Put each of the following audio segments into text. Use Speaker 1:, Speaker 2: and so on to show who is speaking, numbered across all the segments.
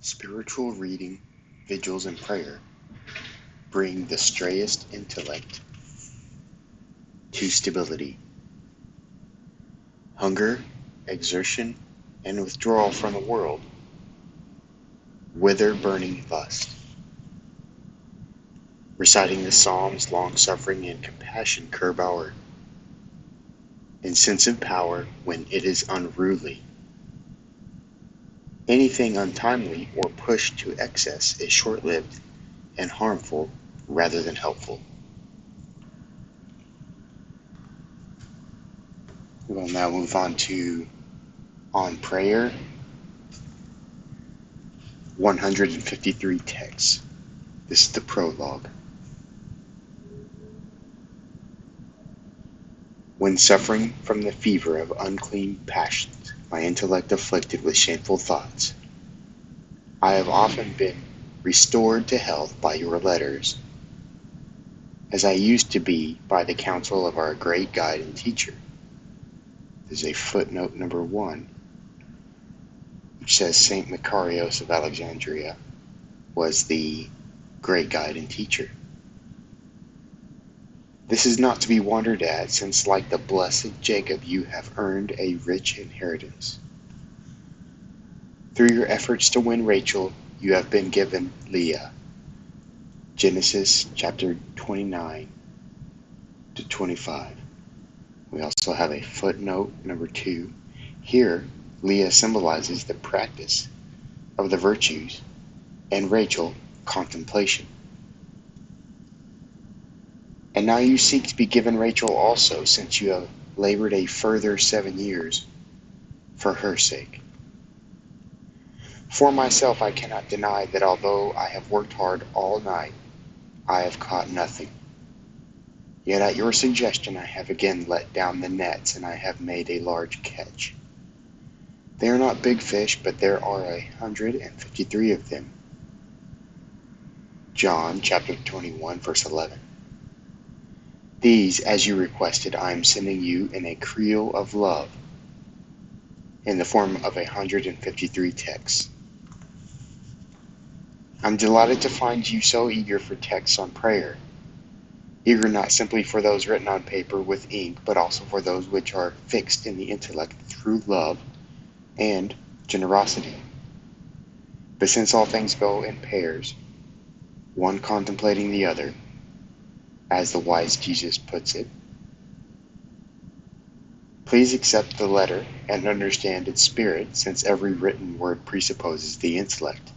Speaker 1: Spiritual reading, vigils, and prayer bring the strayest intellect to stability. Hunger, exertion, and withdrawal from the world wither burning lust. Reciting the Psalms, long-suffering and compassion curb our insensate power when it is unruly. Anything untimely or pushed to excess is short-lived and harmful rather than helpful. We'll now move on to On Prayer, 153 texts. This is the prologue. When suffering from the fever of unclean passions, my intellect afflicted with shameful thoughts, I have often been restored to health by your letters, as I used to be by the counsel of our great guide and teacher. There's a footnote number 1, which says St. Evagrios of Alexandria was the great guide and teacher. This is not to be wondered at, since like the blessed Jacob you have earned a rich inheritance. Through your efforts to win Rachel, you have been given Leah. Genesis chapter 29 to 25. We also have a footnote number 2. Here, Leah symbolizes the practice of the virtues, and Rachel, contemplation. And now you seek to be given Rachel also, since you have labored a further 7 years for her sake. For myself, I cannot deny that although I have worked hard all night, I have caught nothing. Yet at your suggestion, I have again let down the nets, and I have made a large catch. They are not big fish, but there are 153 of them. John chapter 21, verse 11. These, as you requested, I am sending you in a creel of love, in the form of 153 texts. I'm delighted to find you so eager for texts on prayer, eager not simply for those written on paper with ink, but also for those which are fixed in the intellect through love and generosity. But since all things go in pairs, one contemplating the other, as the wise Jesus puts it, please accept the letter and understand its spirit, since every written word presupposes the intellect.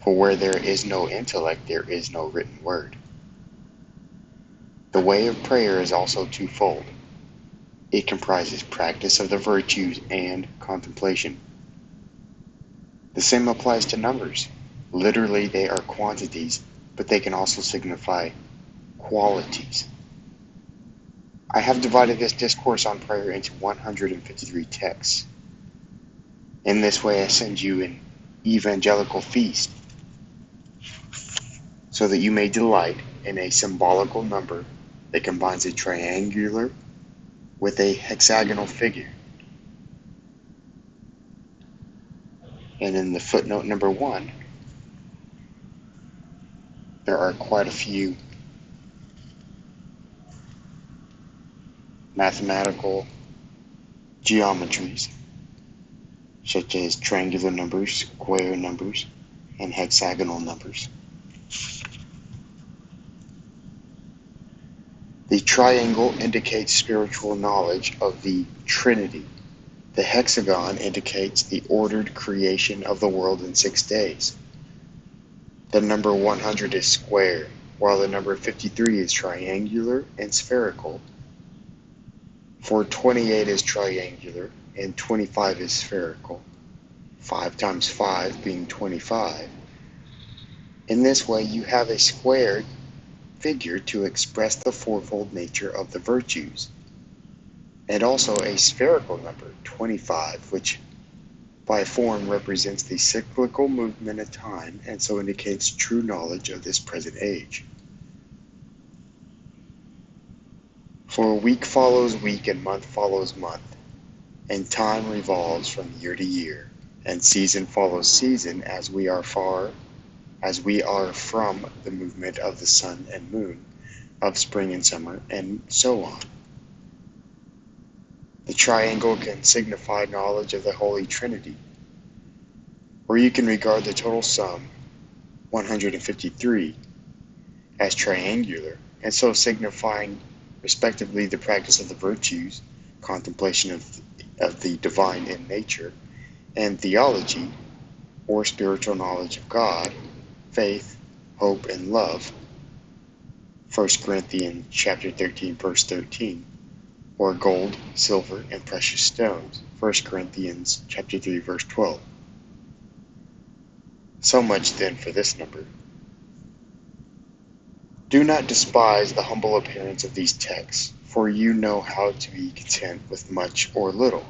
Speaker 1: For where there is no intellect, there is no written word. The way of prayer is also twofold. It comprises practice of the virtues and contemplation. The same applies to numbers. Literally, they are quantities, but they can also signify qualities. I have divided this discourse on prayer into 153 texts. In this way, I send you an evangelical feast, so that you may delight in a symbolical number that combines a triangular with a hexagonal figure. And in the footnote number 1, there are quite a few mathematical geometries, such as triangular numbers, square numbers, and hexagonal numbers. The triangle indicates spiritual knowledge of the Trinity. The hexagon indicates the ordered creation of the world in 6 days. The number 100 is square, while the number 53 is triangular and spherical. For 28 is triangular and 25 is spherical, 5 times 5 being 25. In this way, you have a squared figure to express the fourfold nature of the virtues, and also a spherical number, 25, which by form represents the cyclical movement of time, and so indicates true knowledge of this present age. For week follows week, and month follows month, and time revolves from year to year. and season follows season as we are from the movement of the sun and moon, of spring and summer, and so on. The triangle can signify knowledge of the Holy Trinity, or you can regard the total sum, 153, as triangular, and so signifying respectively the practice of the virtues, contemplation of the divine in nature, and theology, or spiritual knowledge of God, faith, hope, and love, 1 Corinthians chapter 13, verse 13, or gold, silver, and precious stones, 1 Corinthians chapter 3, verse 12. So much then for this number. Do not despise the humble appearance of these texts, for you know how to be content with much or little.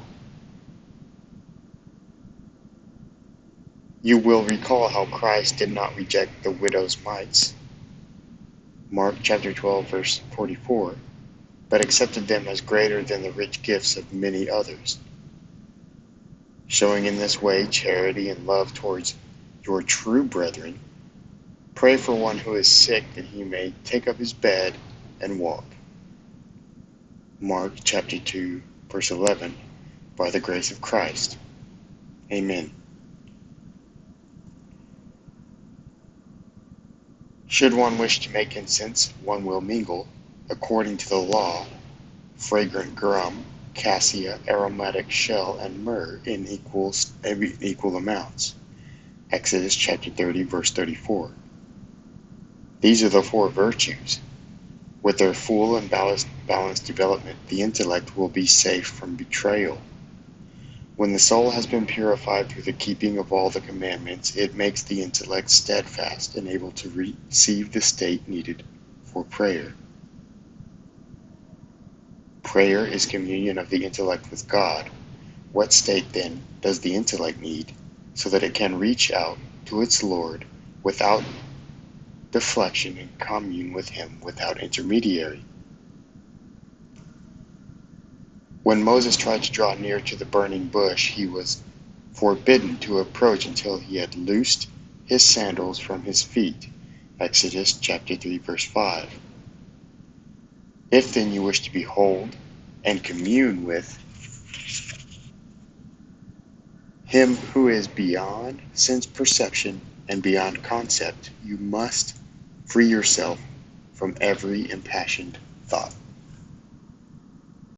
Speaker 1: You will recall how Christ did not reject the widow's mites, Mark chapter 12, verse 44, but accepted them as greater than the rich gifts of many others, showing in this way charity and love towards your true brethren. Pray for one who is sick that he may take up his bed and walk. Mark chapter 2, verse 11, by the grace of Christ. Amen. Should one wish to make incense, one will mingle, according to the law, fragrant gum, cassia, aromatic shell, and myrrh in equal amounts. Exodus chapter 30, verse 34. These are the four virtues. With their full and balanced development, the intellect will be safe from betrayal. When the soul has been purified through the keeping of all the commandments, it makes the intellect steadfast and able to receive the state needed for prayer. Prayer is communion of the intellect with God. What state, then, does the intellect need, so that it can reach out to its Lord without deflection and commune with Him without intermediary? When Moses tried to draw near to the burning bush, he was forbidden to approach until he had loosed his sandals from his feet. Exodus chapter 3, verse 5. If then you wish to behold and commune with Him who is beyond sense perception and beyond concept, you must free yourself from every impassioned thought.